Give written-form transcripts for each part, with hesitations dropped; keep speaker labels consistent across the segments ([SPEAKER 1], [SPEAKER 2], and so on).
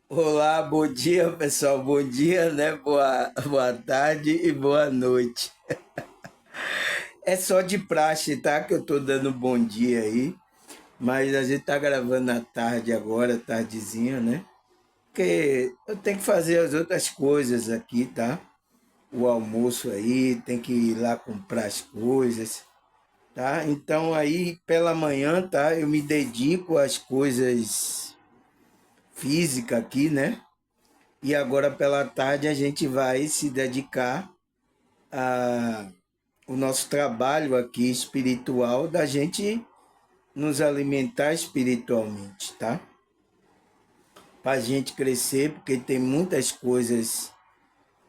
[SPEAKER 1] Olá, bom dia, pessoal. Bom dia, né? Boa tarde e boa noite. É só de praxe, tá? Que eu tô dando bom dia aí. Mas a gente tá gravando à tarde agora, tardezinha, né? Porque eu tenho que fazer as outras coisas aqui, tá? O almoço aí, tem que ir lá comprar as coisas, tá? Então aí pela manhã, tá? Eu me dedico às coisas físicas aqui, né? E agora pela tarde a gente vai se dedicar a o nosso trabalho aqui espiritual da gente nos alimentar espiritualmente, tá? Para a gente crescer, porque tem muitas coisas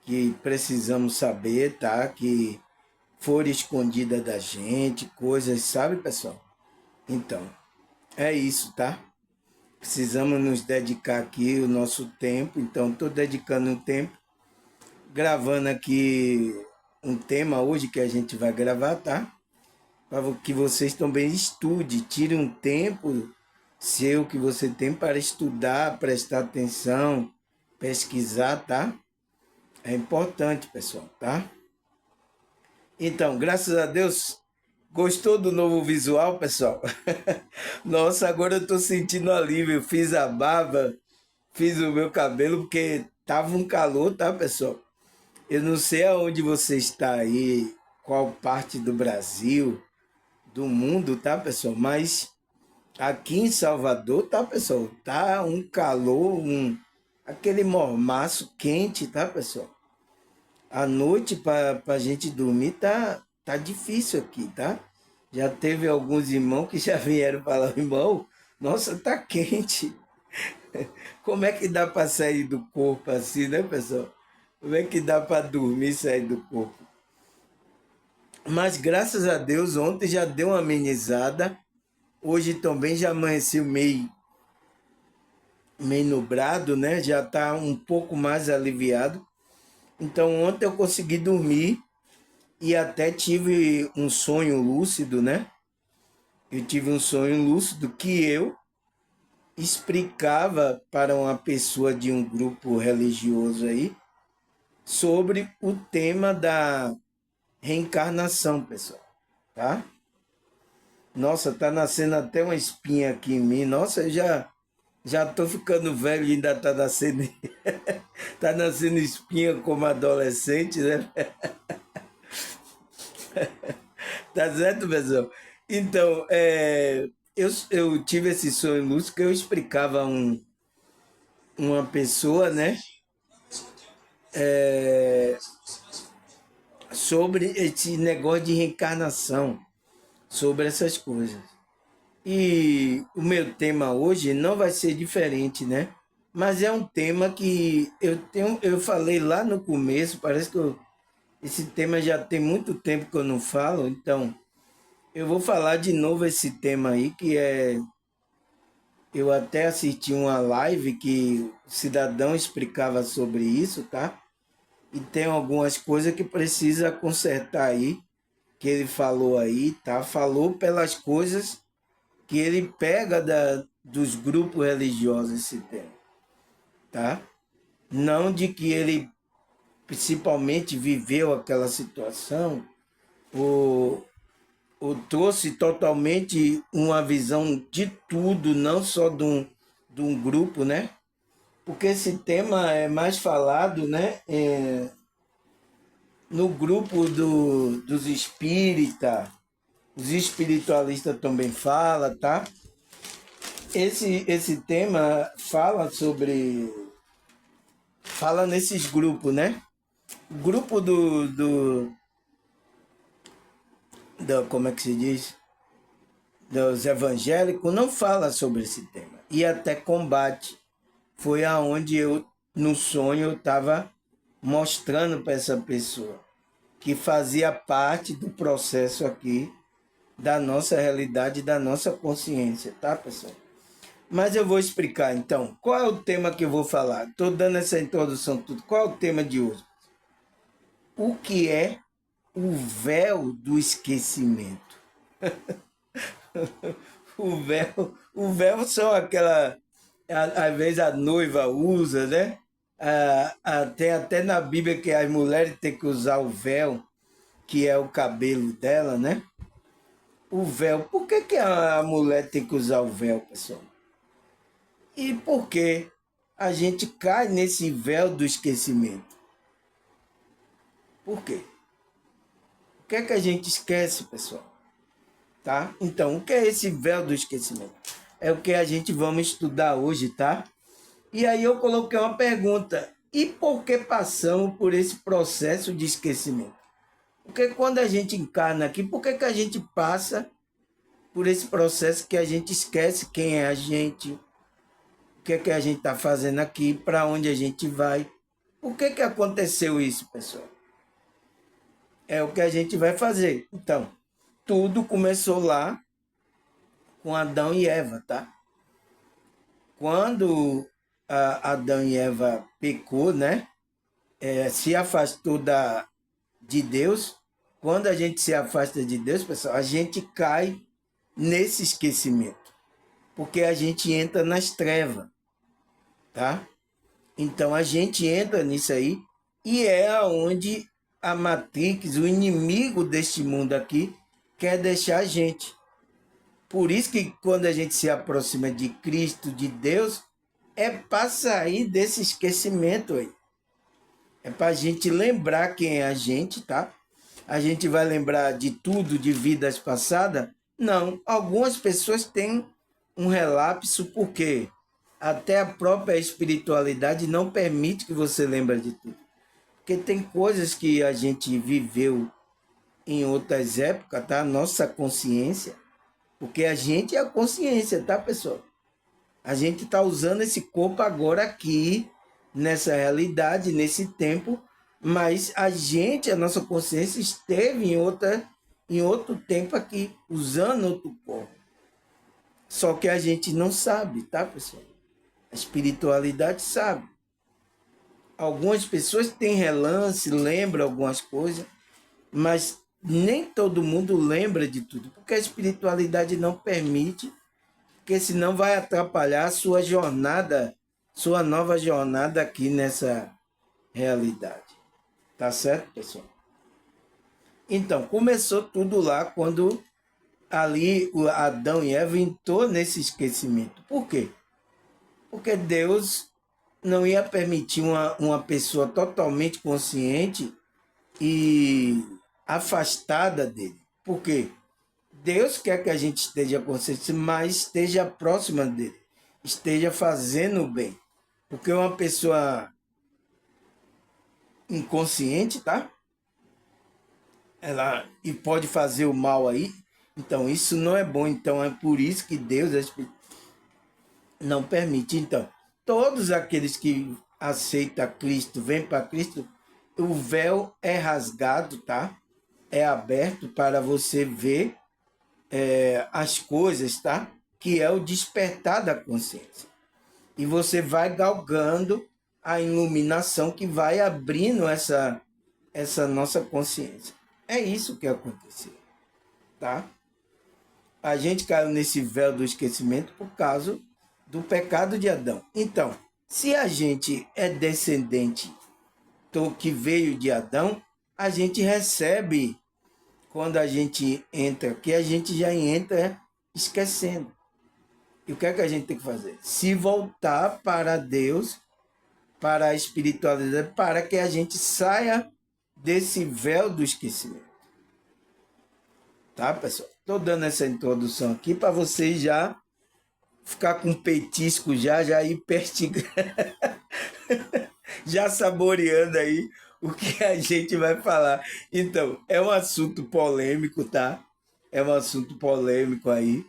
[SPEAKER 1] que precisamos saber, tá? Que foram escondidas da gente, coisas, sabe, pessoal? Então, é isso, tá? Precisamos nos dedicar aqui o nosso tempo, então estou dedicando um tempo, gravando aqui um tema hoje que a gente vai gravar, tá? Para que vocês também estudem, tirem um tempo seu que você tem para estudar, prestar atenção, pesquisar, tá? É importante, pessoal, tá? Então, graças a Deus, gostou do novo visual, pessoal? Nossa, agora eu tô sentindo alívio. Fiz a barba, fiz o meu cabelo, porque tava um calor, tá, pessoal? Eu não sei aonde você está aí, qual parte do Brasil, do mundo, tá, pessoal? Mas aqui em Salvador, tá, pessoal? Tá um calor, aquele mormaço quente, tá, pessoal? A noite para a gente dormir tá difícil aqui, tá? Já teve alguns irmãos que já vieram falar, irmão, nossa, tá quente. Como é que dá para sair do corpo assim, né, pessoal? Como é que dá para dormir e sair do corpo? Mas graças a Deus, ontem já deu uma amenizada. Hoje também já amanheceu meio nublado, né? Já está um pouco mais aliviado. Então ontem eu consegui dormir e até tive um sonho lúcido, né? Eu tive um sonho lúcido que eu explicava para uma pessoa de um grupo religioso aí sobre o tema da reencarnação, pessoal, tá? Nossa, tá nascendo até uma espinha aqui em mim. Nossa, eu já tô ficando velho e ainda tá nascendo tá nascendo espinha como adolescente, né? Tá certo, pessoal? Então, eu tive esse sonho lúcido que eu explicava uma pessoa, né, sobre esse negócio de reencarnação, sobre essas coisas. E o meu tema hoje não vai ser diferente, né? Mas é um tema que eu falei lá no começo, parece que esse tema já tem muito tempo que eu não falo, então eu vou falar de novo esse tema aí, que é. Eu até assisti uma live que o cidadão explicava sobre isso, tá? E tem algumas coisas que precisa consertar aí, que ele falou aí, tá? Falou pelas coisas que ele pega dos grupos religiosos esse tema, tá? Não de que ele principalmente viveu aquela situação ou, ou trouxe totalmente uma visão de tudo, não só de um grupo, né? Porque esse tema é mais falado, né, no grupo dos espíritas, os espiritualistas também falam, tá? Esse tema fala nesses grupos, né? O grupo como é que se diz? Dos evangélicos não fala sobre esse tema. E até combate. Foi aonde eu, no sonho, eu estava mostrando para essa pessoa que fazia parte do processo aqui da nossa realidade, da nossa consciência, tá, pessoal? Mas eu vou explicar então. Qual é o tema que eu vou falar? Estou dando essa introdução tudo. Qual é o tema de hoje? O que é o véu do esquecimento? O véu são Às vezes a noiva usa, né? Tem até na Bíblia que as mulheres têm que usar o véu, que é o cabelo dela, né? O véu. Por que, que a mulher tem que usar o véu, pessoal? E por que a gente cai nesse véu do esquecimento? Por quê? O que é que a gente esquece, pessoal? Tá? Então, o que é esse véu do esquecimento? É o que a gente vamos estudar hoje, tá? E aí eu coloquei uma pergunta. E por que passamos por esse processo de esquecimento? Porque quando a gente encarna aqui, por que, que a gente passa por esse processo que a gente esquece quem é a gente, o que é que a gente está fazendo aqui, para onde a gente vai? Por que, que aconteceu isso, pessoal? É o que a gente vai fazer. Então, tudo começou lá com Adão e Eva, tá? Quando Adão e Eva pecou, né? Se afastou de Deus. Quando a gente se afasta de Deus, pessoal, a gente cai nesse esquecimento, porque a gente entra nas trevas, tá? Então a gente entra nisso aí e é aonde a Matrix, o inimigo deste mundo aqui, quer deixar a gente. Por isso que quando a gente se aproxima de Cristo, de Deus, é para sair desse esquecimento aí. É para a gente lembrar quem é a gente, tá? A gente vai lembrar de tudo de vidas passadas? Não. Algumas pessoas têm um relapso porque até a própria espiritualidade não permite que você lembre de tudo. Porque tem coisas que a gente viveu em outras épocas, tá? Nossa consciência, porque a gente é a consciência, tá, pessoal? A gente está usando esse corpo agora aqui, nessa realidade, nesse tempo, mas a gente, a nossa consciência, esteve em outro tempo aqui, usando outro corpo. Só que a gente não sabe, tá, pessoal? A espiritualidade sabe. Algumas pessoas têm relance, lembram algumas coisas, mas nem todo mundo lembra de tudo, porque a espiritualidade não permite, porque senão vai atrapalhar a sua jornada, sua nova jornada aqui nessa realidade. Tá certo, pessoal? Então, começou tudo lá quando ali o Adão e Eva entrou nesse esquecimento. Por quê? Porque Deus não ia permitir uma pessoa totalmente consciente e afastada dele. Por quê? Deus quer que a gente esteja consciente, mas esteja próxima dele, esteja fazendo o bem. Porque uma pessoa inconsciente, tá? Ela e pode fazer o mal aí. Então isso não é bom. Então é por isso que Deus não permite. Então, todos aqueles que aceitam Cristo, vêm para Cristo, o véu é rasgado, tá? É aberto para você ver as coisas, tá? Que é o despertar da consciência. E você vai galgando a iluminação que vai abrindo essa nossa consciência. É isso que aconteceu, tá? A gente caiu nesse véu do esquecimento por causa do pecado de Adão. Então, se a gente é descendente do que veio de Adão, a gente recebe, quando a gente entra aqui, a gente já entra esquecendo. E o que é que a gente tem que fazer? Se voltar para Deus, para a espiritualidade, para que a gente saia desse véu do esquecimento. Tá, pessoal? Estou dando essa introdução aqui para vocês já ficar com petisco já ir pertigando, já saboreando aí o que a gente vai falar. Então, é um assunto polêmico, tá? É um assunto polêmico aí.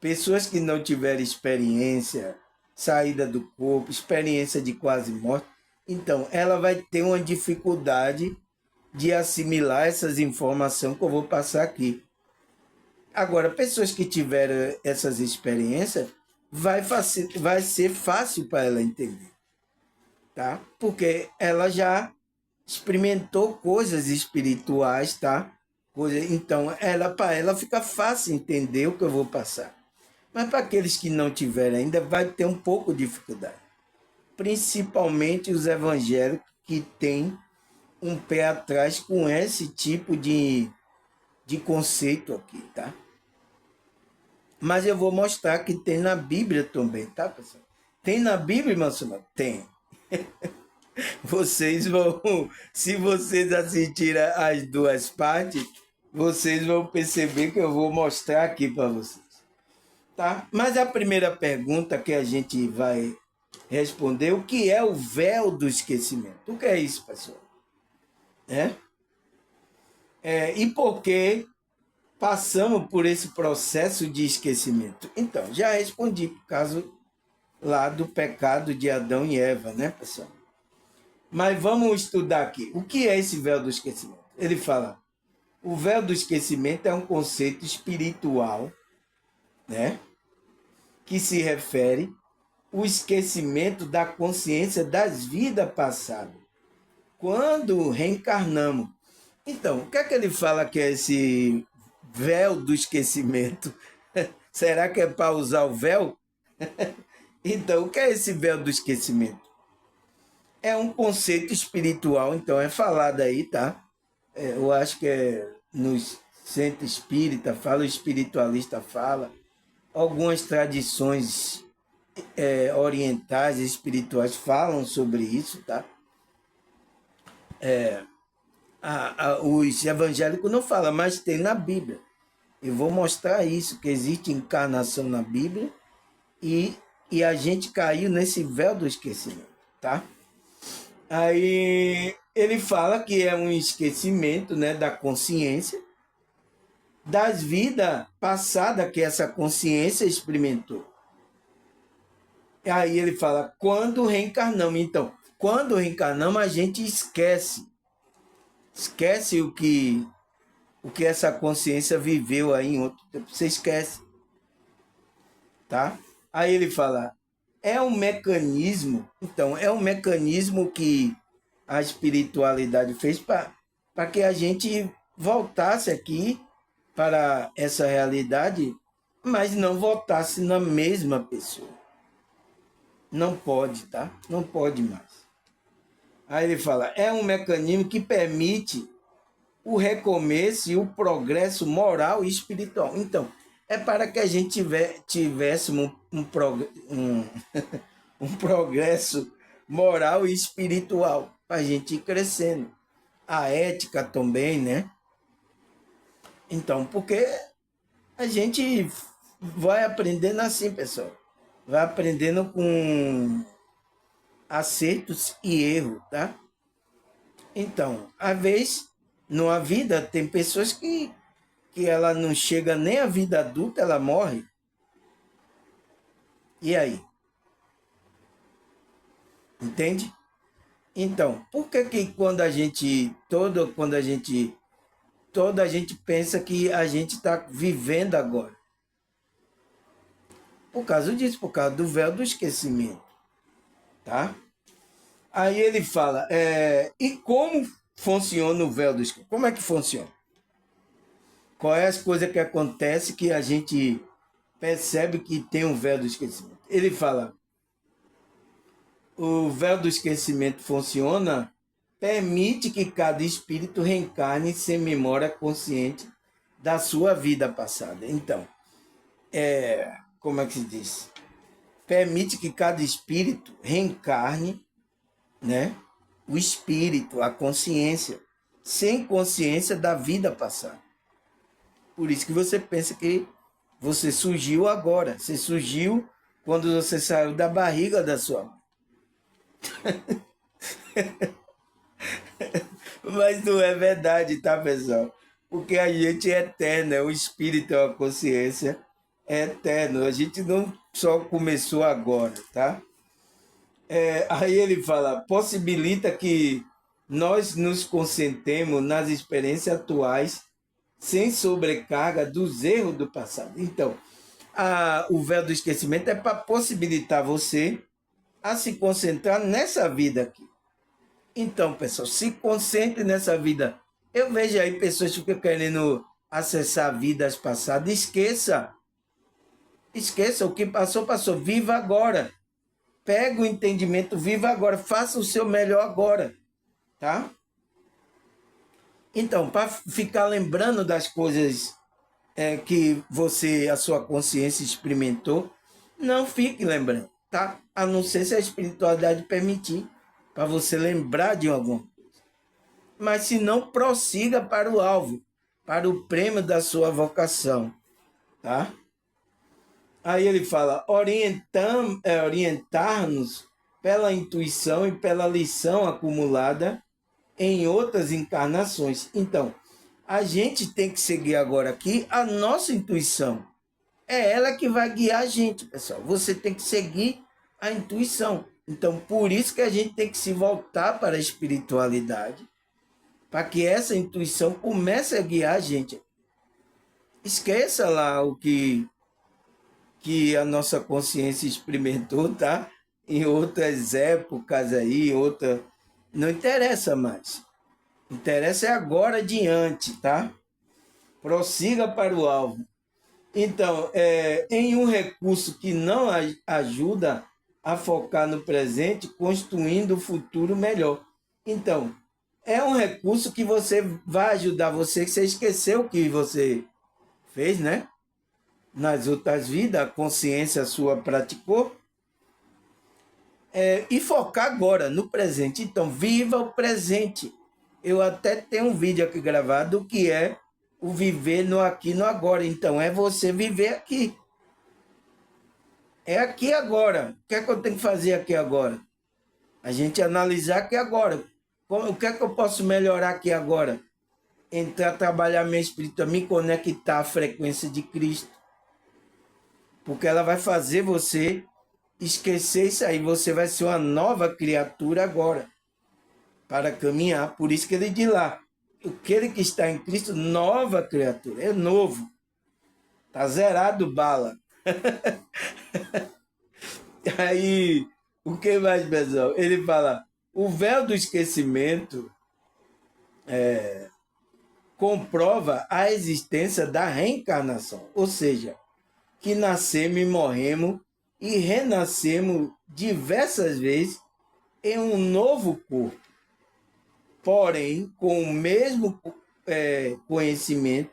[SPEAKER 1] Pessoas que não tiverem experiência, saída do corpo, experiência de quase morte, então ela vai ter uma dificuldade de assimilar essas informações que eu vou passar aqui. Agora, pessoas que tiveram essas experiências, vai ser fácil para ela entender, tá? Porque ela já experimentou coisas espirituais, tá? Então, para ela fica fácil entender o que eu vou passar. Mas para aqueles que não tiverem ainda, vai ter um pouco de dificuldade. Principalmente os evangélicos que têm um pé atrás com esse tipo de conceito aqui, tá? Mas eu vou mostrar que tem na Bíblia também, tá, pessoal? Tem na Bíblia, irmão Samuel? Tem. Vocês vão, se vocês assistirem as duas partes, vocês vão perceber que eu vou mostrar aqui para vocês, tá? Mas a primeira pergunta que a gente vai responder, o que é o véu do esquecimento? O que é isso, pessoal? E por que passamos por esse processo de esquecimento? Então, já respondi por causa lá do pecado de Adão e Eva, né, pessoal? Mas vamos estudar aqui. O que é esse véu do esquecimento? Ele fala, o véu do esquecimento é um conceito espiritual, né, que se refere ao esquecimento da consciência das vidas passadas, quando reencarnamos. Então, o que é que ele fala que é esse véu do esquecimento? Será que é para usar o véu? Então, o que é esse véu do esquecimento? É um conceito espiritual, então é falado aí, tá? Eu acho que é nos centros espírita, fala, o espiritualista fala, algumas tradições orientais, espirituais falam sobre isso, tá? Os evangélicos não falam, mas tem na Bíblia. Eu vou mostrar isso, que existe encarnação na Bíblia e, e a gente caiu nesse véu do esquecimento, tá? Aí ele fala que é um esquecimento, né, da consciência, das vidas passadas que essa consciência experimentou. Aí ele fala, quando reencarnamos. Então, quando reencarnamos, a gente esquece. Esquece o que essa consciência viveu aí em outro tempo. Você esquece. Tá? Aí ele fala, é um mecanismo. Então, é um mecanismo que a espiritualidade fez para que a gente voltasse aqui para essa realidade, mas não voltasse na mesma pessoa. Não pode, tá? Não pode mais. Aí ele fala, é um mecanismo que permite o recomeço e o progresso moral e espiritual. Então, é para que a gente tivéssemos um progresso moral e espiritual, para a gente ir crescendo. A ética também, né? Então, porque a gente vai aprendendo assim, pessoal. Vai aprendendo com acertos e erros, tá? Então, às vezes, numa vida, tem pessoas que ela não chega nem à vida adulta, ela morre. E aí? Entende? Então, por que quando a gente pensa que a gente está vivendo agora? Por causa disso, por causa do véu do esquecimento, tá? Aí ele fala, e como funciona o véu do esquecimento? Como é que funciona? Qual é as coisas que acontece que a gente percebe que tem um véu do esquecimento? Ele fala, o véu do esquecimento funciona, permite que cada espírito reencarne sem memória consciente da sua vida passada. Então, como é que se diz? Permite que cada espírito reencarne, né? O espírito, a consciência, sem consciência da vida passada. Por isso que você pensa que você surgiu agora. Você surgiu quando você saiu da barriga da sua mãe. Mas não é verdade, tá, pessoal? Porque a gente é eterno, o espírito, a consciência é eterno. A gente não só começou agora, tá? Aí ele fala, possibilita que nós nos concentremos nas experiências atuais sem sobrecarga dos erros do passado. Então, o véu do esquecimento é para possibilitar você a se concentrar nessa vida aqui. Então, pessoal, se concentre nessa vida. Eu vejo aí pessoas que ficam querendo acessar vidas passadas. Esqueça. Esqueça o que passou, passou. Viva agora. Pega o entendimento, viva agora. Faça o seu melhor agora, tá? Então, para ficar lembrando das coisas que você, a sua consciência experimentou, não fique lembrando, tá? A não ser se a espiritualidade permitir, para você lembrar de alguma coisa. Mas se não, prossiga para o alvo, para o prêmio da sua vocação, tá? Aí ele fala, orientar-nos pela intuição e pela lição acumulada em outras encarnações. Então, a gente tem que seguir agora aqui a nossa intuição. É ela que vai guiar a gente, pessoal. Você tem que seguir a intuição. Então, por isso que a gente tem que se voltar para a espiritualidade, para que essa intuição comece a guiar a gente. Esqueça lá o que a nossa consciência experimentou, tá? Em outras épocas aí, não interessa mais. Interessa é agora adiante, tá? Prossiga para o alvo. Então, em um recurso que não ajuda a focar no presente, construindo o futuro melhor. Então, é um recurso que vai ajudar você, que você esqueceu o que você fez, né? Nas outras vidas, a consciência sua praticou, e focar agora, no presente. Então, viva o presente. Eu até tenho um vídeo aqui gravado que é o viver no aqui e no agora. Então, é você viver aqui. É aqui agora. O que é que eu tenho que fazer aqui agora? A gente analisar aqui agora. O que é que eu posso melhorar aqui agora? Entrar, trabalhar minha espírita, me conectar à frequência de Cristo. Porque ela vai fazer você esquecer isso aí. Você vai ser uma nova criatura agora. Para caminhar. Por isso que ele diz lá. Aquele que está em Cristo, nova criatura. É novo. Está zerado bala. Aí, o que mais, pessoal? Ele fala, o véu do esquecimento comprova a existência da reencarnação. Ou seja, que nascemos e morremos e renascemos diversas vezes em um novo corpo. Porém, com o mesmo conhecimento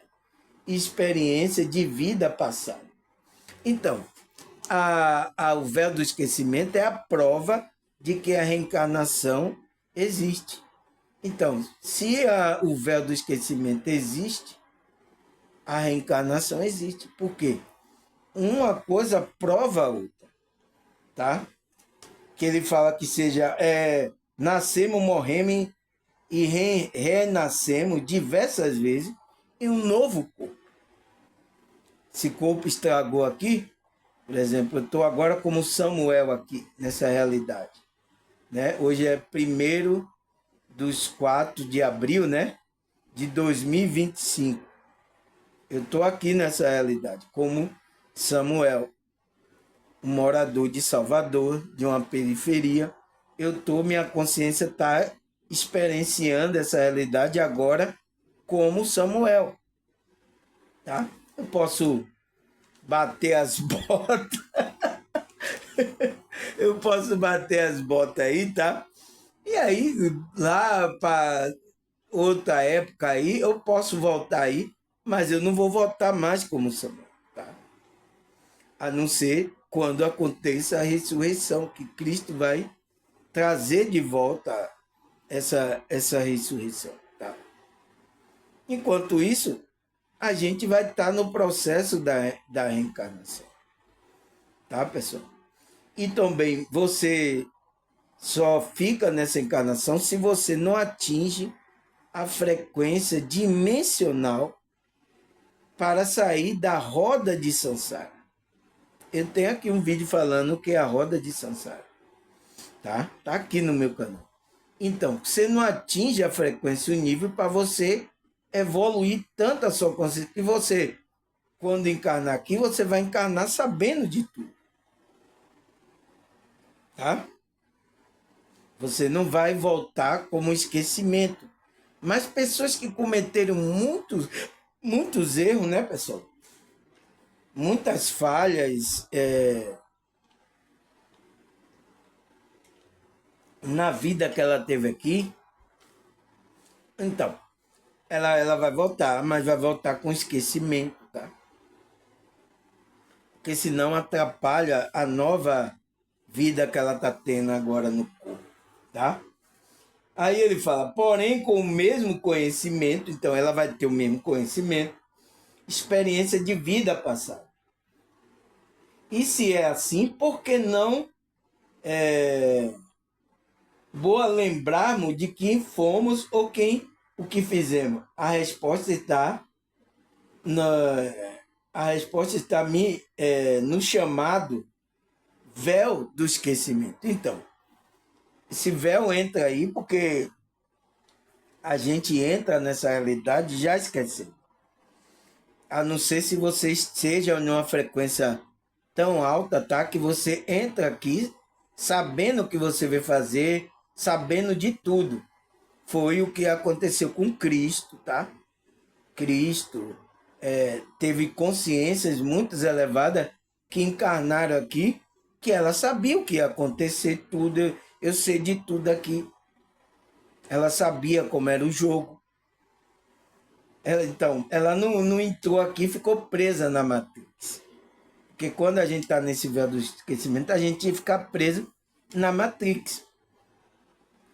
[SPEAKER 1] e experiência de vida passada. Então, o véu do esquecimento é a prova de que a reencarnação existe. Então, se o véu do esquecimento existe, a reencarnação existe. Por quê? Uma coisa prova a outra, tá? Que ele fala que seja nascemos, morremos e renascemos diversas vezes em um novo corpo. Esse corpo estragou aqui, por exemplo, eu estou agora como Samuel aqui, nessa realidade. Né? Hoje é 1º de abril, né? De 2025. Eu estou aqui nessa realidade, como Samuel, um morador de Salvador, de uma periferia. Minha consciência está experienciando essa realidade agora como Samuel. Tá? Eu posso bater as botas. Eu posso bater as botas aí, tá? E aí, lá para outra época aí, eu posso voltar aí, mas eu não vou voltar mais como Samuel, tá? A não ser quando aconteça a ressurreição, que Cristo vai trazer de volta essa ressurreição, tá? Enquanto isso, a gente vai estar no processo da reencarnação, tá, pessoal? E também você só fica nessa encarnação se você não atinge a frequência dimensional para sair da roda de Sansara. Eu tenho aqui um vídeo falando o que é a roda de Sansara, tá? Tá aqui no meu canal. Então, você não atinge a frequência, o nível para você evoluir tanto a sua consciência que você, quando encarnar aqui, você vai encarnar sabendo de tudo. Tá? Você não vai voltar como esquecimento. Mas pessoas que cometeram muitos erros, né, pessoal? muitas falhas na vida que ela teve aqui. Então, ela vai voltar, mas vai voltar com esquecimento, tá? Porque senão atrapalha a nova vida que ela está tendo agora no corpo, tá? Aí ele fala, porém com o mesmo conhecimento, então ela vai ter o mesmo conhecimento, experiência de vida passada. E se é assim, por que não boa lembrarmos de quem fomos ou o que fizemos? A resposta está no chamado véu do esquecimento. Então, esse véu entra aí porque a gente entra nessa realidade já esquecendo. A não ser se você esteja em uma frequência tão alta, tá? Que você entra aqui sabendo o que você vai fazer, sabendo de tudo. Foi o que aconteceu com Cristo, tá? Cristo teve consciências muito elevadas que encarnaram aqui, que ela sabia o que ia acontecer, tudo. Eu sei de tudo aqui. Ela sabia como era o jogo. Então, ela não entrou aqui e ficou presa na Matrix. Porque quando a gente está nesse véu do esquecimento, a gente fica preso na Matrix.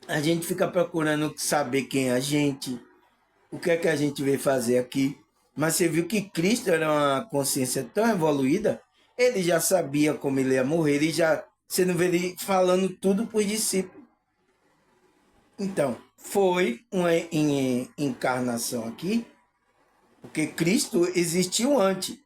[SPEAKER 1] A gente fica procurando saber quem é a gente, o que é que a gente veio fazer aqui. Mas você viu que Cristo era uma consciência tão evoluída, ele já sabia como ele ia morrer, você não vê ele falando tudo para os discípulos. Então, foi uma encarnação aqui, porque Cristo existiu antes.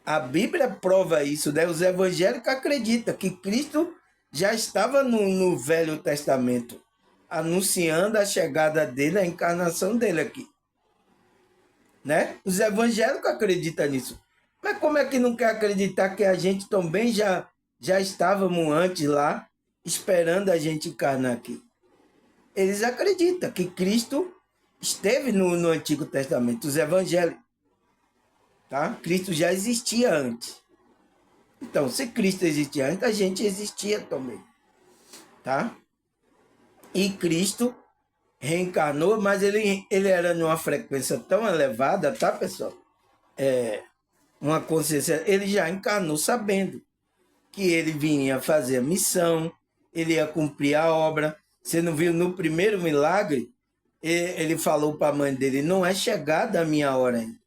[SPEAKER 1] A Bíblia prova isso, né? Os evangélicos acreditam que Cristo já estava no Velho Testamento, anunciando a chegada dele, a encarnação dele aqui. Né? Os evangélicos acreditam nisso. Mas como é que não quer acreditar que a gente também já estávamos antes lá, esperando a gente encarnar aqui? Eles acreditam que Cristo esteve no Antigo Testamento, os evangélicos. Tá? Cristo já existia antes. Então, se Cristo existia antes, a gente existia também. Tá? E Cristo reencarnou, mas ele era numa frequência tão elevada, tá, pessoal? Uma consciência, ele já encarnou sabendo que ele vinha fazer a missão, ele ia cumprir a obra. Você não viu no primeiro milagre? Ele falou para a mãe dele, não é chegada a minha hora ainda.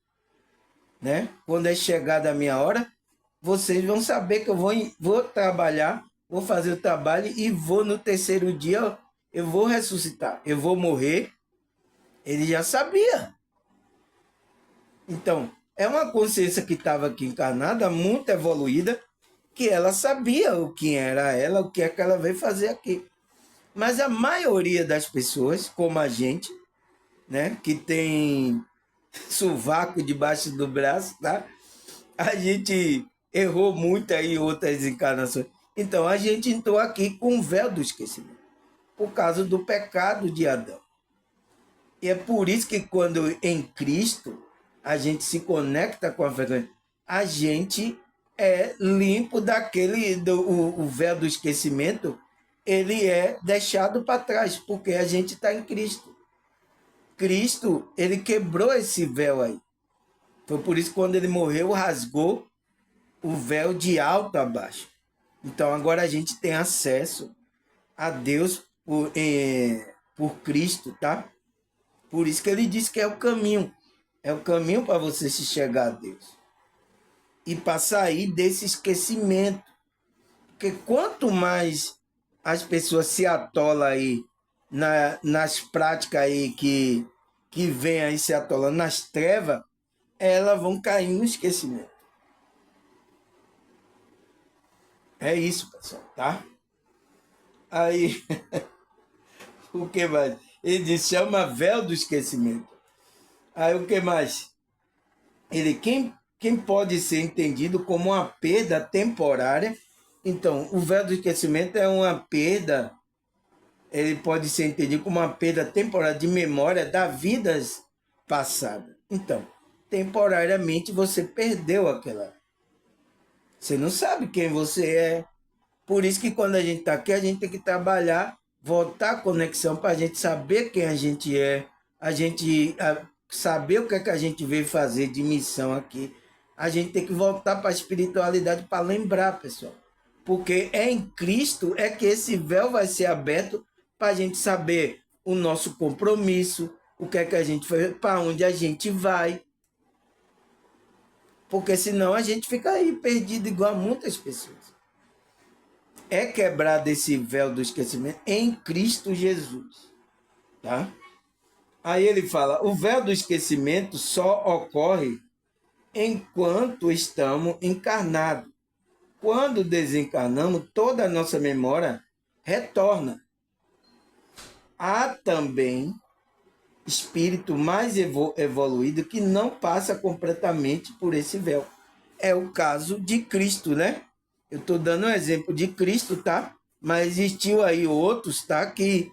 [SPEAKER 1] Né? Quando é chegada a minha hora, vocês vão saber que eu vou trabalhar, vou fazer o trabalho e vou no terceiro dia, eu vou ressuscitar, eu vou morrer. Ele já sabia. Então, é uma consciência que estava aqui encarnada, muito evoluída, que ela sabia o que era ela, o que é que ela veio fazer aqui. Mas a maioria das pessoas, como a gente, né, que tem sovaco debaixo do braço, tá? A gente errou muito aí em outras encarnações. Então a gente entrou aqui com o véu do esquecimento, por causa do pecado de Adão. E é por isso que quando em Cristo a gente se conecta com a frequência, a gente é limpo o véu do esquecimento, ele é deixado para trás, porque a gente está em Cristo. Cristo, ele quebrou esse véu aí. Foi por isso que quando ele morreu, rasgou o véu de alto a baixo. Então agora a gente tem acesso a Deus por Cristo, tá? Por isso que ele disse que é o caminho. É o caminho para você se chegar a Deus. E para sair desse esquecimento. Porque quanto mais as pessoas se atolam aí nas práticas aí que vem aí se atolando nas trevas, elas vão cair no esquecimento. É isso, pessoal, tá? Aí, o que mais? Ele diz, chama véu do esquecimento. Aí, o que mais? Quem pode ser entendido como uma perda temporária. Então, o véu do esquecimento é uma perda, ele pode ser entendido como uma perda temporária de memória das vidas passadas. Então, temporariamente você perdeu aquela. Você não sabe quem você é. Por isso que quando a gente está aqui, a gente tem que trabalhar, voltar a conexão para a gente saber quem a gente é, saber o que é que a gente veio fazer de missão aqui. A gente tem que voltar para a espiritualidade para lembrar, pessoal. Porque é em Cristo é que esse véu vai ser aberto para a gente saber o nosso compromisso, o que é que a gente faz, para onde a gente vai. Porque senão a gente fica aí perdido igual a muitas pessoas. É quebrado esse véu do esquecimento em Cristo Jesus, tá? Aí ele fala, o véu do esquecimento só ocorre enquanto estamos encarnados. Quando desencarnamos, toda a nossa memória retorna. Há também espírito mais evoluído que não passa completamente por esse véu. É o caso de Cristo, né? Eu estou dando um exemplo de Cristo, tá? Mas existiu aí outros, tá? Que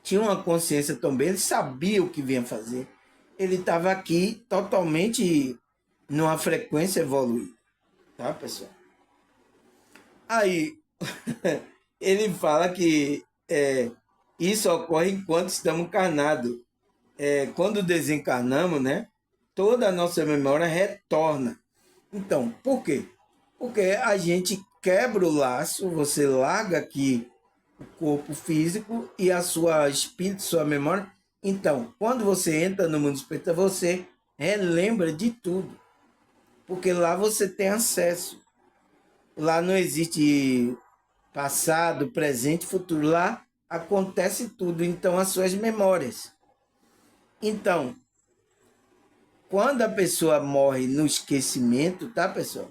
[SPEAKER 1] tinham uma consciência também, ele sabia o que vinha fazer. Ele estava aqui totalmente numa frequência evoluída, tá, pessoal? Aí, ele fala que isso ocorre enquanto estamos encarnados. Quando desencarnamos, né? Toda a nossa memória retorna. Então, por quê? Porque a gente quebra o laço, você larga aqui o corpo físico e a sua espírito, sua memória. Então, quando você entra no mundo espiritual, você relembra de tudo. Porque lá você tem acesso. Lá não existe passado, presente, futuro. Lá acontece tudo. Então, as suas memórias. Então, quando a pessoa morre no esquecimento, tá, pessoal?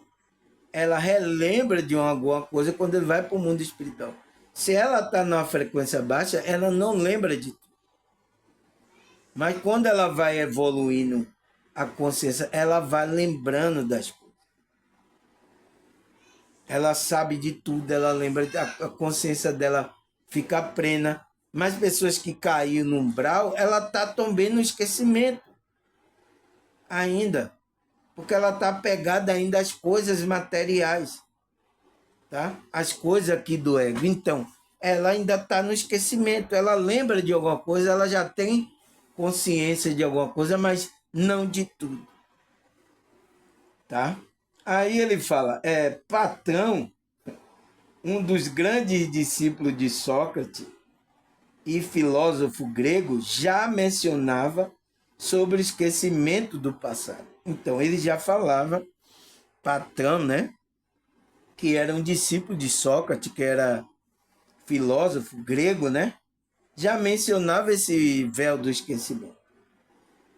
[SPEAKER 1] Ela relembra de alguma coisa quando ele vai para o mundo espiritual. Se ela está numa frequência baixa, ela não lembra de tudo. Mas quando ela vai evoluindo a consciência, ela vai lembrando das coisas. Ela sabe de tudo, ela lembra, a consciência dela fica plena. Mas pessoas que caíram no umbral, ela está também no esquecimento ainda. Porque ela está apegada ainda às coisas materiais, tá? As coisas aqui do ego. Então, ela ainda está no esquecimento. Ela lembra de alguma coisa, ela já tem consciência de alguma coisa, mas não de tudo, tá? Aí ele fala, Platão, um dos grandes discípulos de Sócrates e filósofo grego, já mencionava sobre o esquecimento do passado. Então, ele já falava, Platão, né? Que era um discípulo de Sócrates, que era filósofo grego, né? Já mencionava esse véu do esquecimento,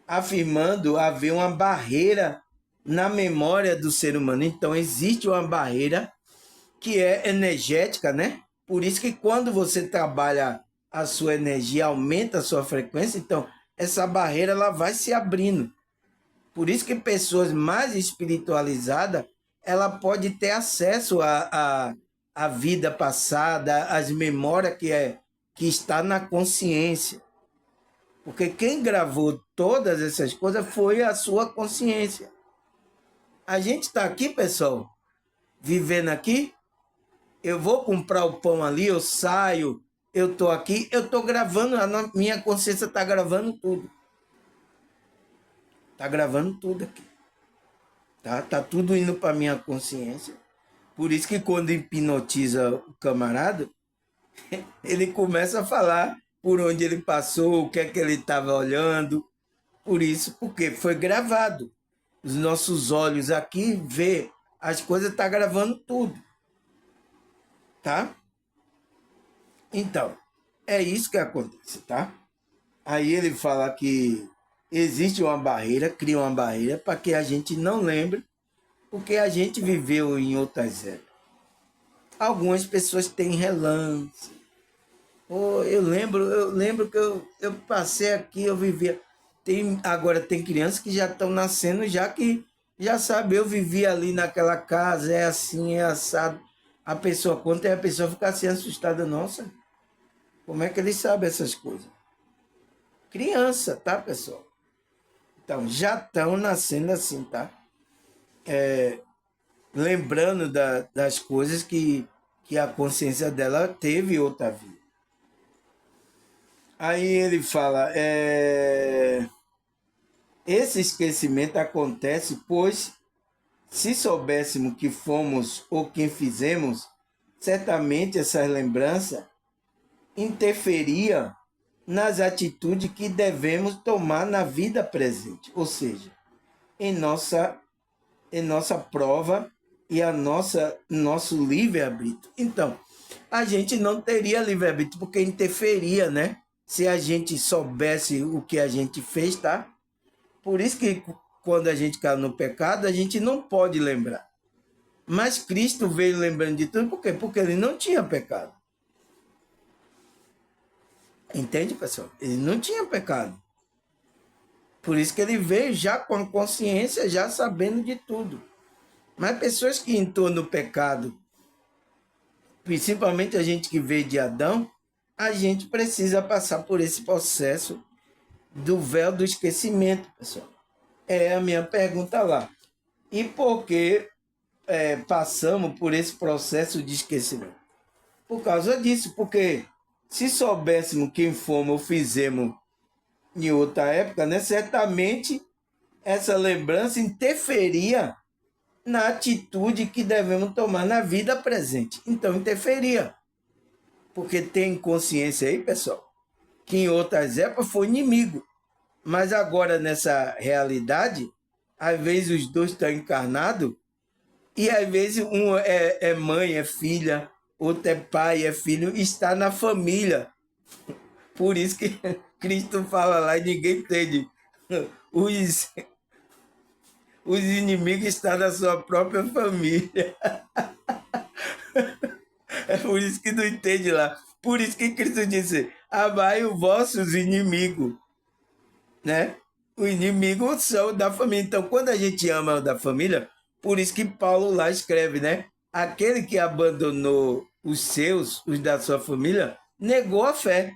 [SPEAKER 1] afirmando haver uma barreira na memória do ser humano. Então, existe uma barreira que é energética, né? Por isso que quando você trabalha a sua energia, aumenta a sua frequência, então essa barreira ela vai se abrindo. Por isso que pessoas mais espiritualizadas, ela pode ter acesso à vida passada, às memórias que está na consciência. Porque quem gravou todas essas coisas foi a sua consciência. A gente está aqui, pessoal, vivendo aqui. Eu vou comprar o pão ali, eu saio, eu estou aqui, eu estou gravando, a minha consciência está gravando tudo. Está gravando tudo aqui. Tá tudo indo para minha consciência. Por isso que quando hipnotiza o camarada, ele começa a falar por onde ele passou, o que é que ele estava olhando. Por isso, porque foi gravado. Os nossos olhos aqui vê as coisas, tá gravando tudo, tá? Então, é isso que acontece, tá? Aí ele fala que existe uma barreira, cria uma barreira para que a gente não lembre porque a gente viveu em outras épocas. Algumas pessoas têm relance. Oh, eu lembro que eu passei aqui, eu vivia. Agora tem crianças que já estão nascendo, já que já sabe, eu vivia ali naquela casa, é assim, é assado. A pessoa conta e a pessoa fica assim assustada, nossa, como é que ele sabe essas coisas? Criança, tá, pessoal? Então, já estão nascendo assim, tá? lembrando das coisas que a consciência dela teve outra vida. Aí ele fala, esse esquecimento acontece, pois se soubéssemos que fomos ou quem fizemos, certamente essa lembrança interferia nas atitudes que devemos tomar na vida presente, ou seja, em nossa prova e nosso livre-arbítrio. Então, a gente não teria livre-arbítrio porque interferia, né? Se a gente soubesse o que a gente fez, tá? Por isso que quando a gente cai no pecado, a gente não pode lembrar. Mas Cristo veio lembrando de tudo, por quê? Porque ele não tinha pecado. Entende, pessoal? Ele não tinha pecado. Por isso que ele veio já com a consciência, já sabendo de tudo. Mas pessoas que entrou no pecado, principalmente a gente que veio de Adão, a gente precisa passar por esse processo do véu do esquecimento, pessoal. É a minha pergunta lá. E por que passamos por esse processo de esquecimento? Por causa disso, porque se soubéssemos quem fomos ou fizemos em outra época, né, certamente essa lembrança interferia na atitude que devemos tomar na vida presente. Então, interferia. Porque tem consciência aí, pessoal, que em outras épocas foi inimigo. Mas agora, nessa realidade, às vezes os dois estão encarnados e às vezes um é mãe, é filha, outro é pai, é filho, está na família. Por isso que Cristo fala lá e ninguém entende. Os, os inimigos estão na sua própria família. É por isso que não entende lá. Por isso que Cristo disse, amai os vossos inimigos, né? O inimigo são da família. Então, quando a gente ama o da família, por isso que Paulo lá escreve, né? Aquele que abandonou os seus, os da sua família, negou a fé.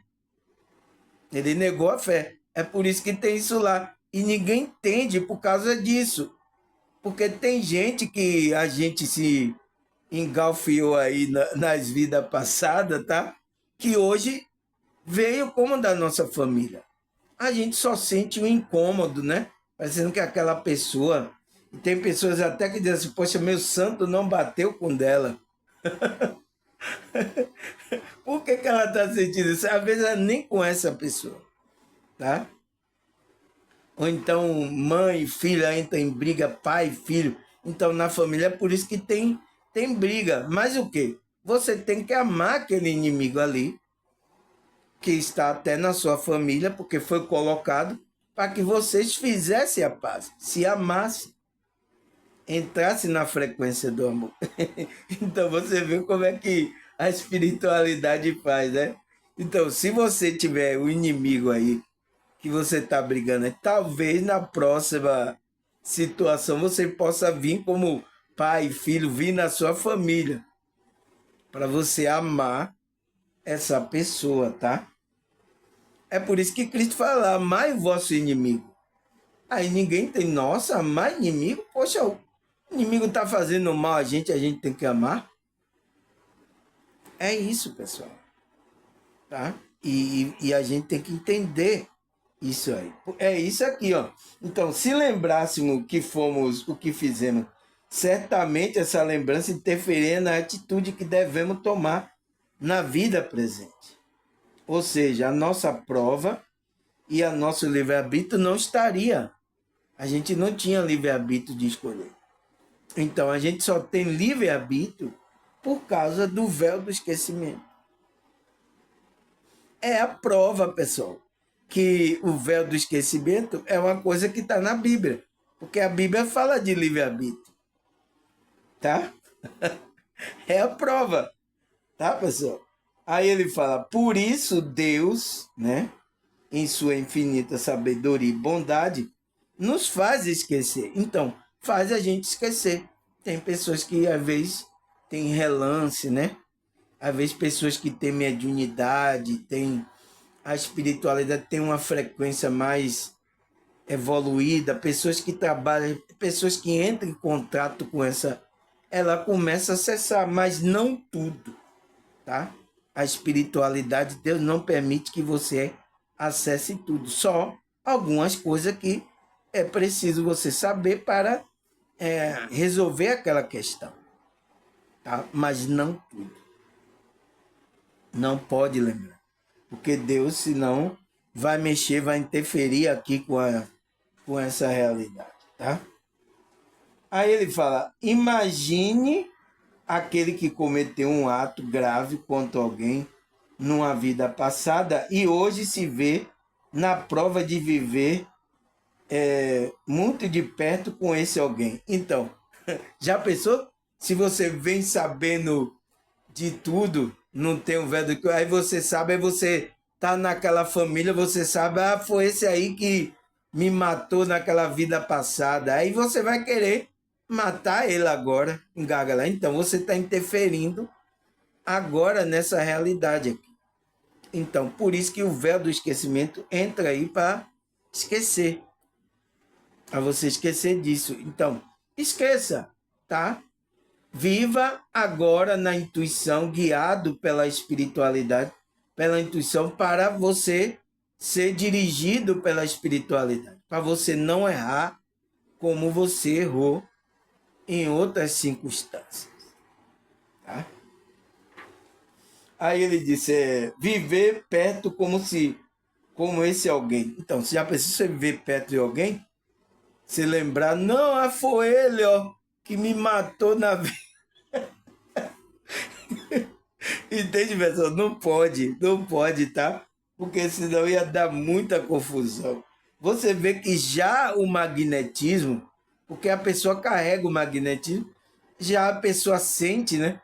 [SPEAKER 1] Ele negou a fé. É por isso que tem isso lá. E ninguém entende por causa disso. Porque tem gente que a gente se engalfiou aí nas vidas passadas, tá? Que hoje veio como da nossa família. A gente só sente um incômodo, né? Parecendo que aquela pessoa. E tem pessoas até que dizem assim, poxa, meu santo não bateu com dela. Por que ela está sentindo isso? Às vezes ela nem conhece a pessoa, tá? Ou então mãe e filha entram em briga, pai e filho. Então na família é por isso que tem briga. Mas o quê? Você tem que amar aquele inimigo ali, que está até na sua família, porque foi colocado para que vocês fizessem a paz, se amassem, entrassem na frequência do amor. Então você viu como é que a espiritualidade faz, né? Então, se você tiver o inimigo aí, que você está brigando, talvez na próxima situação você possa vir como pai, filho, vir na sua família, para você amar essa pessoa, tá? É por isso que Cristo fala, amai o vosso inimigo. Aí ninguém tem, nossa, amar inimigo? Poxa, o inimigo está fazendo mal a gente tem que amar? É isso, pessoal. Tá? E a gente tem que entender isso aí. É isso aqui, ó. Então, se lembrássemos que fomos o que fizemos, certamente essa lembrança interferia na atitude que devemos tomar na vida presente. Ou seja, a nossa prova e a nosso livre-arbítrio não estaria. A gente não tinha livre-arbítrio de escolher. Então, a gente só tem livre-arbítrio por causa do véu do esquecimento. É a prova, pessoal, que o véu do esquecimento é uma coisa que está na Bíblia. Porque a Bíblia fala de livre-arbítrio. Tá? É a prova. Tá, pessoal? Aí ele fala, por isso Deus, né, em sua infinita sabedoria e bondade, nos faz esquecer. Então, faz a gente esquecer. Tem pessoas que, às vezes, têm relance, né? Às vezes, pessoas que têm mediunidade, têm a espiritualidade, tem uma frequência mais evoluída, pessoas que trabalham, pessoas que entram em contato com essa ela começa a acessar, mas não tudo, tá? A espiritualidade de Deus não permite que você acesse tudo, só algumas coisas que é preciso você saber para resolver aquela questão, tá? Mas não tudo. Não pode lembrar, porque Deus, senão, vai mexer, vai interferir aqui com essa realidade, tá? Aí ele fala, imagine aquele que cometeu um ato grave contra alguém numa vida passada e hoje se vê na prova de viver muito de perto com esse alguém. Então, já pensou? Se você vem sabendo de tudo, não tem um velho que aí você sabe, aí você tá naquela família, você sabe, ah, foi esse aí que me matou naquela vida passada. Aí você vai querer matar ele agora, engargalar. Então você está interferindo agora nessa realidade aqui. Então, por isso que o véu do esquecimento entra aí para esquecer. Para você esquecer disso. Então, esqueça, tá? Viva agora na intuição, guiado pela espiritualidade, pela intuição, para você ser dirigido pela espiritualidade, para você não errar como você errou em outras circunstâncias. Tá? Aí ele disse, viver perto como esse alguém. Então, se já precisa viver perto de alguém, se lembrar, não, foi ele, ó, que me matou na vida. Entende, pessoal? Não pode, tá? Porque senão ia dar muita confusão. Você vê que já o magnetismo, porque a pessoa carrega o magnetismo, já a pessoa sente, né?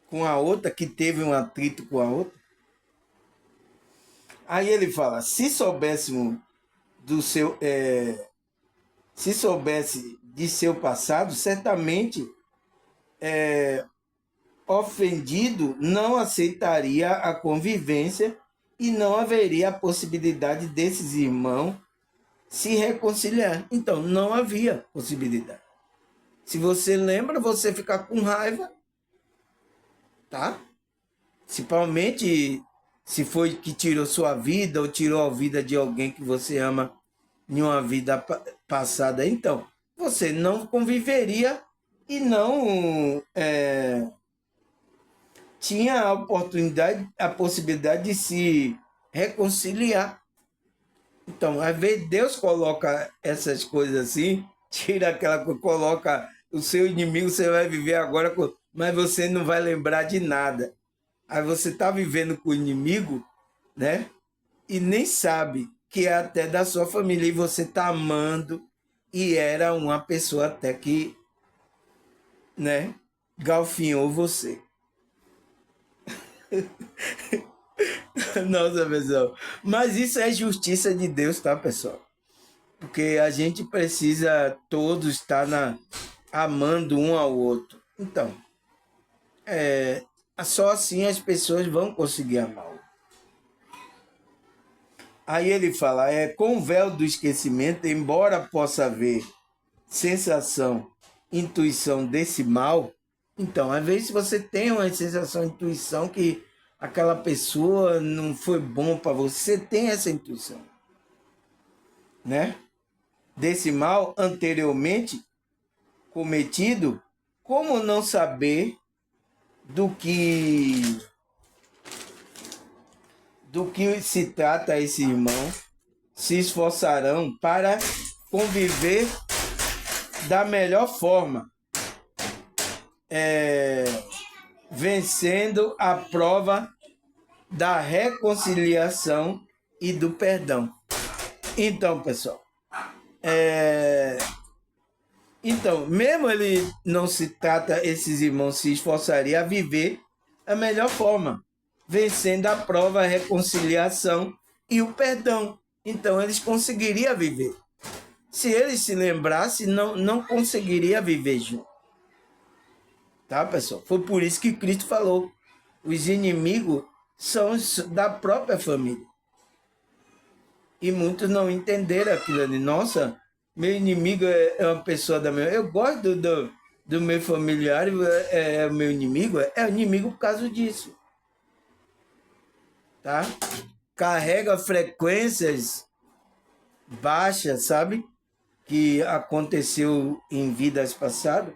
[SPEAKER 1] Com a outra, que teve um atrito com a outra. Aí ele fala, se soubéssemos do seu... se soubesse de seu passado, certamente ofendido não aceitaria a convivência e não haveria a possibilidade desses irmãos se reconciliar. Então, não havia possibilidade. Se você lembra, você fica com raiva, tá? Principalmente se foi que tirou sua vida ou tirou a vida de alguém que você ama em uma vida passada. Então, você não conviveria e não tinha a oportunidade, a possibilidade de se reconciliar. Então, às vezes Deus coloca essas coisas assim, tira aquela coisa, coloca o seu inimigo, você vai viver agora, mas você não vai lembrar de nada. Aí você está vivendo com o inimigo, né? E nem sabe que é até da sua família, e você está amando, e era uma pessoa até que, né, galfinhou você. Nossa, pessoal. Mas isso é justiça de Deus, tá, pessoal? Porque a gente precisa todos estar amando um ao outro. Então, só assim as pessoas vão conseguir amar. Aí ele fala, com o véu do esquecimento, embora possa haver sensação, intuição desse mal, então, às vezes você tem uma sensação, intuição que aquela pessoa não foi bom para você, tem essa intuição, né? Desse mal anteriormente cometido, como não saber do que se trata esse irmão, se esforçarão para conviver da melhor forma, vencendo a prova da reconciliação e do perdão. Então, pessoal, então, mesmo ele não se trata, esses irmãos se esforçariam a viver a melhor forma, vencendo a prova, a reconciliação e o perdão. Então, eles conseguiriam viver. Se eles se lembrassem, não conseguiria viver junto. Tá, pessoal? Foi por isso que Cristo falou. Os inimigos são da própria família. E muitos não entenderam aquilo ali. Nossa, meu inimigo é uma pessoa da minha... Eu gosto do meu familiar é o meu inimigo, é o inimigo por causa disso, tá? Carrega frequências baixas, sabe? Que aconteceu em vidas passadas,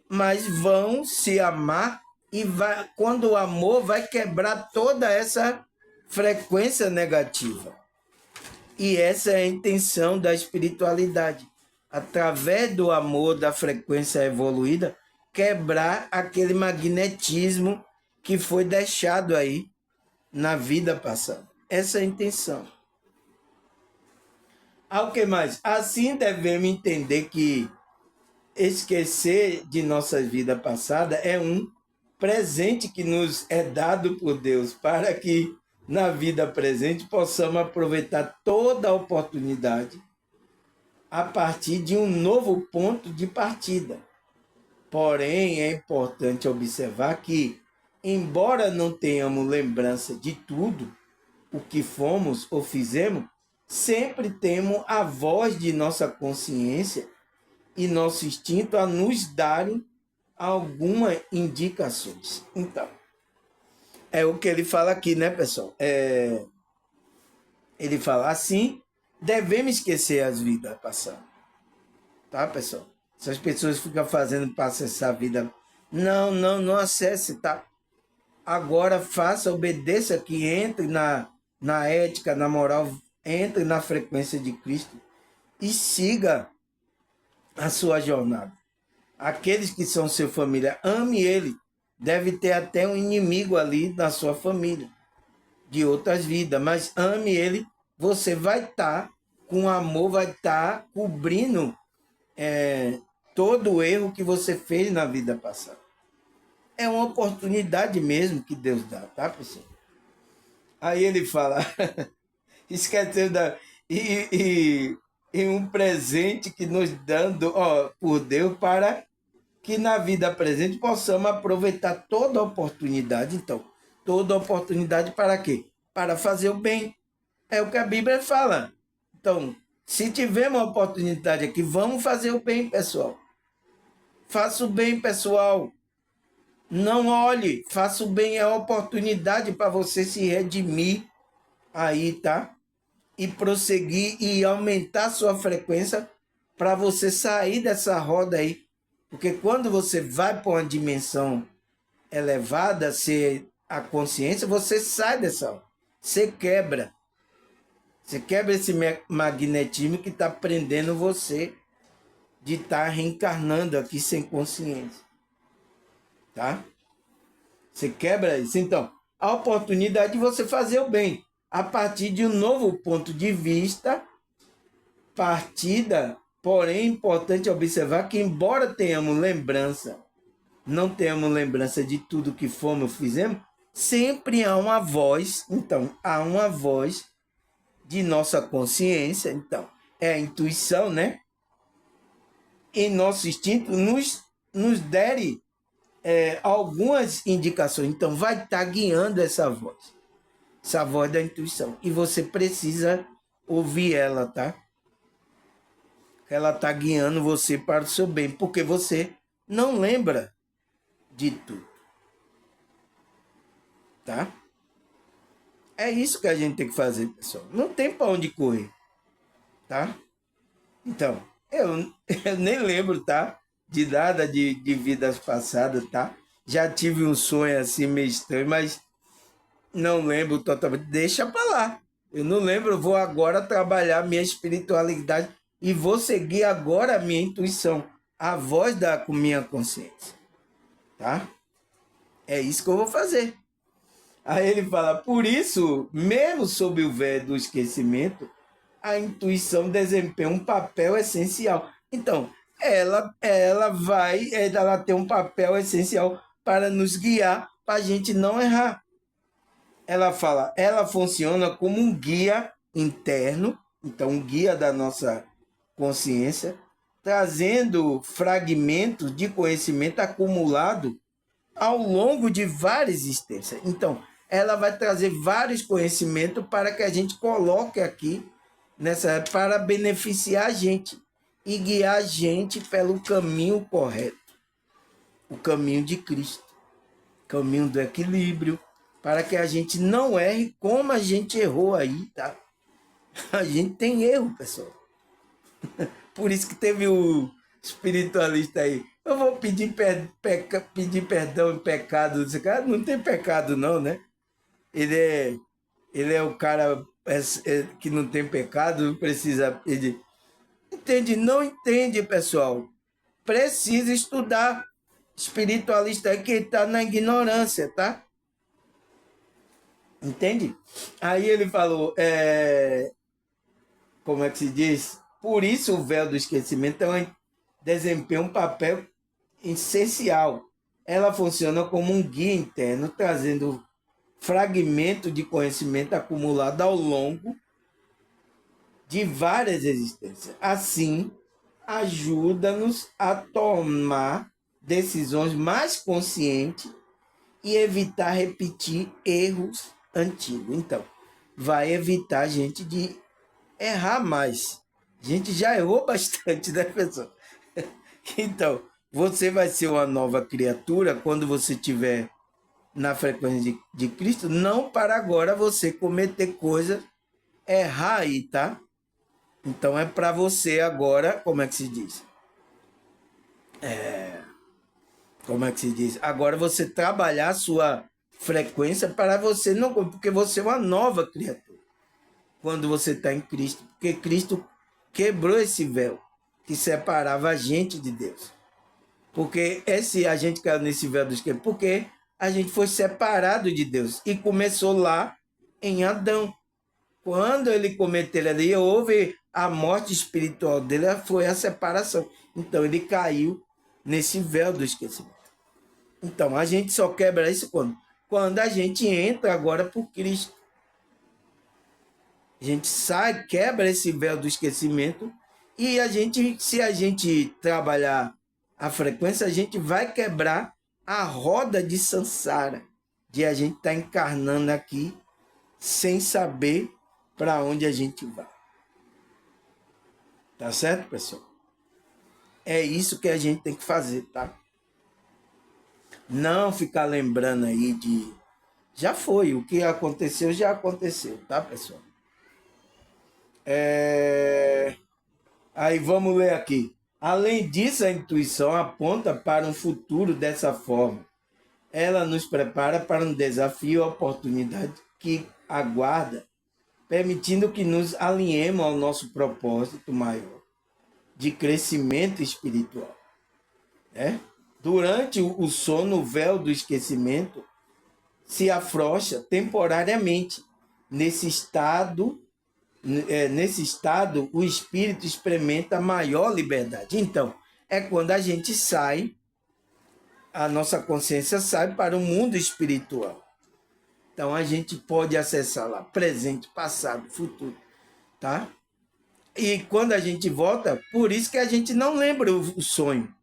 [SPEAKER 1] mas vão se amar e vai, quando o amor vai quebrar toda essa frequência negativa. E essa é a intenção da espiritualidade. Através do amor, da frequência evoluída, quebrar aquele magnetismo que foi deixado aí na vida passada. Essa é a intenção. O que mais? Assim devemos entender que esquecer de nossa vida passada é um presente que nos é dado por Deus para que na vida presente possamos aproveitar toda a oportunidade a partir de um novo ponto de partida. Porém, é importante observar que, embora não tenhamos lembrança de tudo o que fomos ou fizemos, sempre temos a voz de nossa consciência e nosso instinto a nos darem algumas indicações. Então, é o que ele fala aqui, né, pessoal? Ele fala assim, devemos esquecer as vidas passadas. Tá, pessoal? Se as pessoas ficam fazendo para acessar a vida, não acesse, tá? Agora faça, obedeça, que entre na ética, na moral, entre na frequência de Cristo e siga a sua jornada. Aqueles que são sua família, ame ele. Deve ter até um inimigo ali na sua família, de outras vidas, mas ame ele. Você vai estar com amor, vai estar cobrindo todo o erro que você fez na vida passada. É uma oportunidade mesmo que Deus dá, tá, pessoal? Aí ele fala, esqueceu da... E um presente que nos dando por Deus para que na vida presente possamos aproveitar toda a oportunidade. Então, toda a oportunidade para quê? Para fazer o bem. É o que a Bíblia fala. Então, se tiver uma oportunidade aqui, vamos fazer o bem, pessoal. Faça o bem, pessoal. Não olhe, faça o bem, é a oportunidade para você se redimir aí, tá? E prosseguir e aumentar sua frequência para você sair dessa roda aí. Porque quando você vai para uma dimensão elevada, ser a consciência, você sai dessa roda. Você quebra. Você quebra esse magnetismo que está prendendo você de estar reencarnando aqui sem consciência. Tá? Você quebra isso. Então, a oportunidade de você fazer o bem a partir de um novo ponto de vista, partida, porém é importante observar que, embora tenhamos lembrança, não tenhamos lembrança de tudo que fomos, fizemos, sempre há uma voz, então, há uma voz de nossa consciência, então, é a intuição, né? E nosso instinto nos dere algumas indicações. Então, vai estar guiando essa voz da intuição. E você precisa ouvir ela, tá? Ela está guiando você para o seu bem, porque você não lembra de tudo. Tá? É isso que a gente tem que fazer, pessoal. Não tem para onde correr. Tá? Então, eu nem lembro, tá? De nada de vidas passadas, tá? Já tive um sonho assim meio estranho, mas não lembro totalmente. Deixa para lá. Eu não lembro, eu vou agora trabalhar minha espiritualidade e vou seguir agora a minha intuição, a voz da minha consciência. Tá? É isso que eu vou fazer. Aí ele fala, por isso, mesmo sob o véu do esquecimento, a intuição desempenha um papel essencial. Então, ela tem um papel essencial para nos guiar, para a gente não errar. Ela fala, ela funciona como um guia interno, então um guia da nossa consciência, trazendo fragmentos de conhecimento acumulado ao longo de várias existências. Então, ela vai trazer vários conhecimentos para que a gente coloque aqui para beneficiar a gente e guiar a gente pelo caminho correto. o caminho de Cristo, caminho do equilíbrio, para que a gente não erre como a gente errou aí, tá? A gente tem erro, pessoal. Por isso que teve o espiritualista aí. Eu vou pedir perdão em pecado. Esse cara não tem pecado, não, né? Ele é o cara que não tem pecado, não precisa pedir. Entende? Não entende, pessoal. Precisa estudar. Espiritualista é que está na ignorância, tá? Entende? Aí ele falou, como é que se diz? Por isso o véu do esquecimento desempenha um papel essencial. Ela funciona como um guia interno, trazendo fragmento de conhecimento acumulado ao longo de várias existências. Assim, ajuda-nos a tomar decisões mais conscientes e evitar repetir erros antigos. Então, vai evitar a gente de errar mais. A gente já errou bastante, né, pessoal? Então, você vai ser uma nova criatura quando você estiver na frequência de Cristo, não para agora você cometer coisas, errar aí, tá? Então é para você agora, como é que se diz? Como é que se diz? Agora você trabalhar a sua frequência para você não, porque você é uma nova criatura. Quando você está em Cristo, porque Cristo quebrou esse véu que separava a gente de Deus. Porque a gente caiu nesse véu do esquema, porque a gente foi separado de Deus e começou lá em Adão. Quando ele cometeu ali, houve a morte espiritual dele, foi a separação. Então ele caiu nesse véu do esquecimento. Então a gente só quebra isso quando? Quando a gente entra agora por Cristo. A gente sai, quebra esse véu do esquecimento e se a gente trabalhar a frequência, a gente vai quebrar a roda de Sansara, de a gente estar encarnando aqui sem saber para onde a gente vai. Tá certo, pessoal? É isso que a gente tem que fazer, tá? Não ficar lembrando aí de... Já foi, o que aconteceu, já aconteceu, tá, pessoal? Aí vamos ler aqui. Além disso, a intuição aponta para um futuro dessa forma. Ela nos prepara para um desafio, a oportunidade que aguarda, permitindo que nos alinhemos ao nosso propósito maior de crescimento espiritual. Durante o sono, o véu do esquecimento se afrouxa temporariamente. Nesse estado, o espírito experimenta maior liberdade. Então, é quando a gente sai, a nossa consciência sai para o mundo espiritual. Então, a gente pode acessar lá presente, passado, futuro, tá? E quando a gente volta, por isso que a gente não lembra o sonho.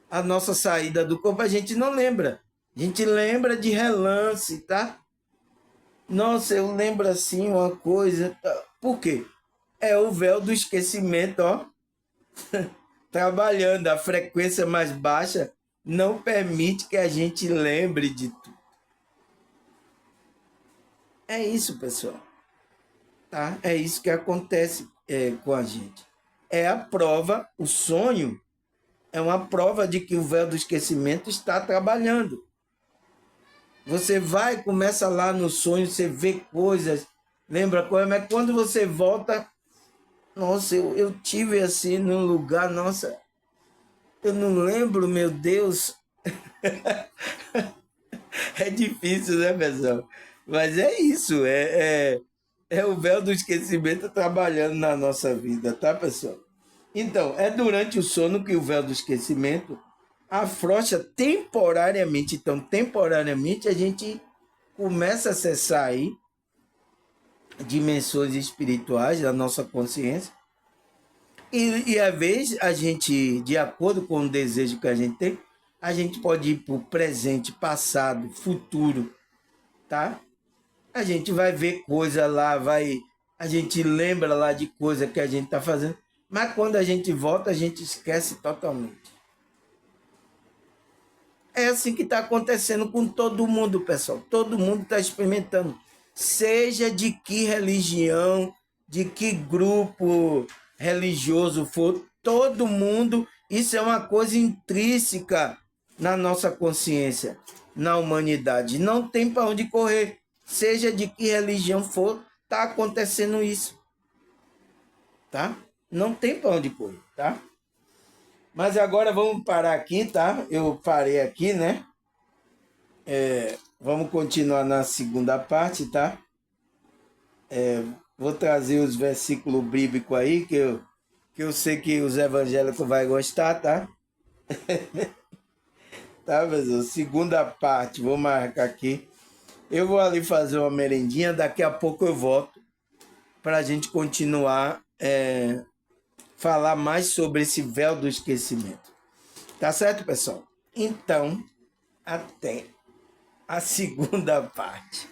[SPEAKER 1] A nossa saída do corpo, a gente não lembra. A gente lembra de relance, tá? Nossa, eu lembro assim uma coisa. Tá? Por quê? É o véu do esquecimento, ó. Trabalhando. A frequência mais baixa não permite que a gente lembre de tudo. É isso, pessoal. Tá? É isso que acontece com a gente. É a prova, o sonho é uma prova de que o véu do esquecimento está trabalhando. Você vai, começa lá no sonho, você vê coisas, lembra coisa, mas quando você volta, nossa, eu tive assim num lugar, nossa, eu não lembro, meu Deus. É difícil, né, pessoal? Mas é isso, é o véu do esquecimento trabalhando na nossa vida, tá, pessoal? Então, é durante o sono que o véu do esquecimento afrouxa temporariamente. Então, temporariamente, a gente começa a acessar aí dimensões espirituais da nossa consciência. E às vezes, a gente, de acordo com o desejo que a gente tem, a gente pode ir para o presente, passado, futuro, tá? A gente vai ver coisa lá, a gente lembra lá de coisa que a gente está fazendo, mas quando a gente volta, a gente esquece totalmente. É assim que está acontecendo com todo mundo, pessoal. Todo mundo está experimentando. Seja de que religião, de que grupo religioso for, todo mundo, isso é uma coisa intrínseca na nossa consciência, na humanidade. Não tem para onde correr. Seja de que religião for, está acontecendo isso. Tá? Não tem para onde correr, tá? Mas agora vamos parar aqui, tá? Eu parei aqui, né? Vamos continuar na segunda parte, tá? Vou trazer os versículos bíblicos aí, que eu sei que os evangélicos vão gostar, tá? Tá, pessoal? Segunda parte, vou marcar aqui. Eu vou ali fazer uma merendinha, daqui a pouco eu volto para a gente continuar falar mais sobre esse véu do esquecimento. Tá certo, pessoal? Então, até a segunda parte.